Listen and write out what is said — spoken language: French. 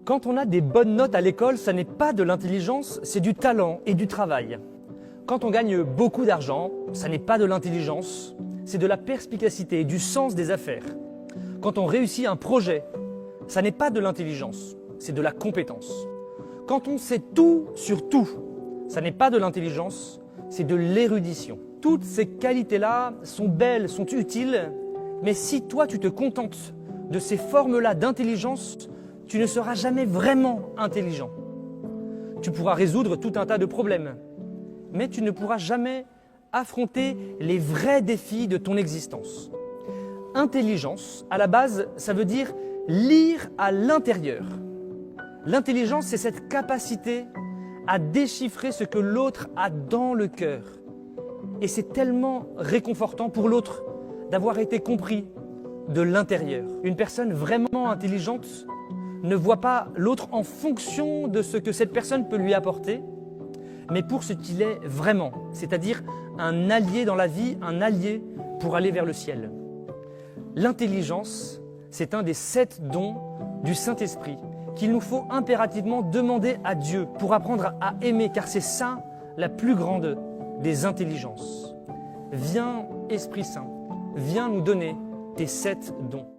Quand on a des bonnes notes à l'école, ça n'est pas de l'intelligence, c'est du talent et du travail. Quand on gagne beaucoup d'argent, ça n'est pas de l'intelligence, c'est de la perspicacité et du sens des affaires. Quand on réussit un projet, ça n'est pas de l'intelligence, c'est de la compétence. Quand on sait tout sur tout, ça n'est pas de l'intelligence, c'est de l'érudition. Toutes ces qualités-là sont belles, sont utiles, mais si toi tu te contentes de ces formes-là d'intelligence, tu ne seras jamais vraiment intelligent. Tu pourras résoudre tout un tas de problèmes, mais tu ne pourras jamais affronter les vrais défis de ton existence. Intelligence, à la base, ça veut dire lire à l'intérieur. L'intelligence, c'est cette capacité à déchiffrer ce que l'autre a dans le cœur. Et c'est tellement réconfortant pour l'autre d'avoir été compris de l'intérieur. Une personne vraiment intelligente ne voit pas l'autre en fonction de ce que cette personne peut lui apporter, mais pour ce qu'il est vraiment, c'est-à-dire un allié dans la vie, un allié pour aller vers le ciel. L'intelligence, c'est un des 7 dons du Saint-Esprit qu'il nous faut impérativement demander à Dieu pour apprendre à aimer, car c'est ça la plus grande des intelligences. Viens, Esprit Saint, viens nous donner tes 7 dons.